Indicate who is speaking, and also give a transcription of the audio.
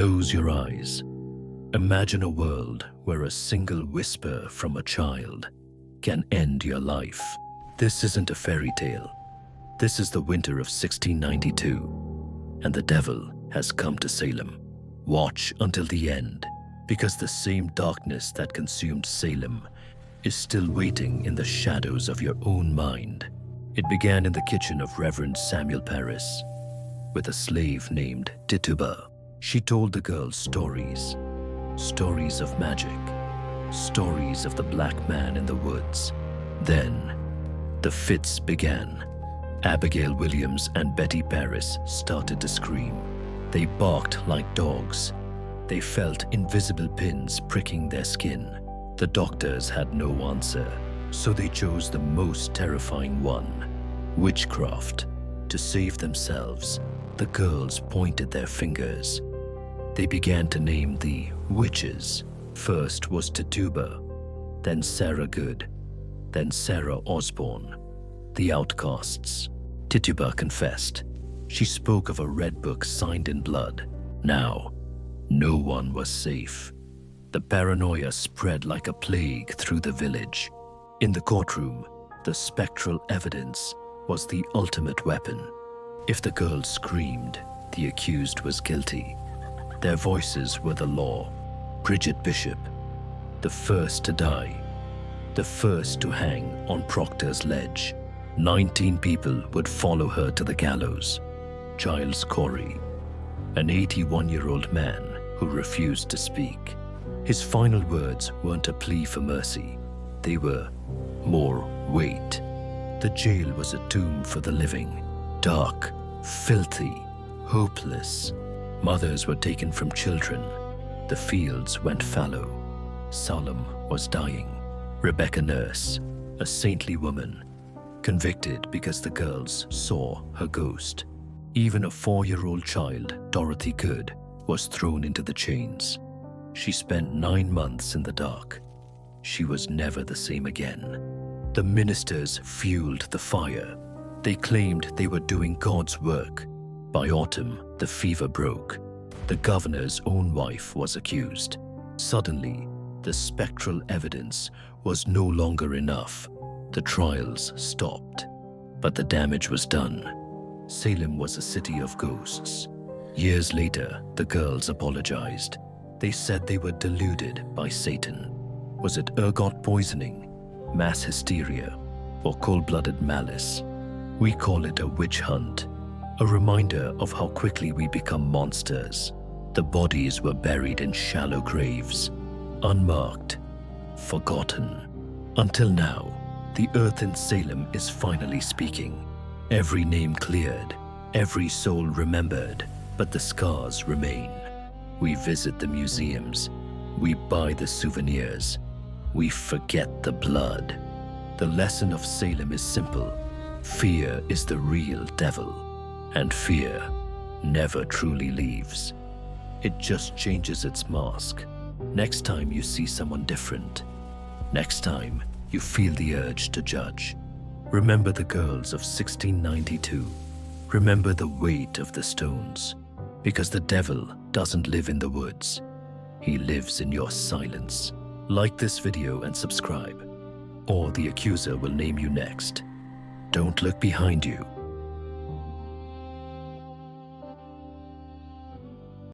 Speaker 1: Close your eyes. Imagine a world where a single whisper from a child can end your life. This isn't a fairy tale. This is the winter of 1692, and the devil has come to Salem. Watch until the end, because the same darkness that consumed Salem is still waiting in the shadows of your own mind. It began in the kitchen of Reverend Samuel Paris with a slave named Tituba. She told the girls stories, stories of magic, stories of the black man in the woods. Then, the fits began. Abigail Williams and Betty Paris started to scream. They barked like dogs. They felt invisible pins pricking their skin. The doctors had no answer, so they chose the most terrifying one: witchcraft. To save themselves, the girls pointed their fingers. They began to name the witches. First was Tituba, then Sarah Good, then Sarah Osborne. The outcasts. Tituba confessed. She spoke of a red book signed in blood. Now, no one was safe. The paranoia spread like a plague through the village. In the courtroom, the spectral evidence was the ultimate weapon. If the girls screamed, the accused was guilty. Their voices were the law. Bridget Bishop, the first to die, the first to hang on Proctor's ledge. 19 people would follow her to the gallows. Giles Corey, an 81-year-old man who refused to speak. His final words weren't a plea for mercy. They were, "More wait." The jail was a tomb for the living. Dark, filthy, hopeless. Mothers were taken from children. The fields went fallow. Salem was dying. Rebecca Nurse, a saintly woman, convicted because the girls saw her ghost. Even a 4-year-old child, Dorothy Good, was thrown into the chains. She spent 9 months in the dark. She was never the same again. The ministers fueled the fire. They claimed they were doing God's work. By autumn, the fever broke. The governor's own wife was accused. Suddenly, the spectral evidence was no longer enough. The trials stopped, but the damage was done. Salem was a city of ghosts. Years later, the girls apologized. They said they were deluded by Satan. Was it ergot poisoning, mass hysteria, or cold-blooded malice? We call it a witch hunt, a reminder of how quickly we become monsters. The bodies were buried in shallow graves, unmarked, forgotten. Until now, the earth in Salem is finally speaking. Every name cleared, every soul remembered, but the scars remain. We visit the museums, we buy the souvenirs, we forget the blood. The lesson of Salem is simple. Fear is the real devil, and fear never truly leaves. It just changes its mask. Next time you see someone different, next time you feel the urge to judge, remember the girls of 1692. Remember the weight of the stones, because the devil doesn't live in the woods. He lives in your silence. Like this video and subscribe, or the accuser will name you next. Don't look behind you.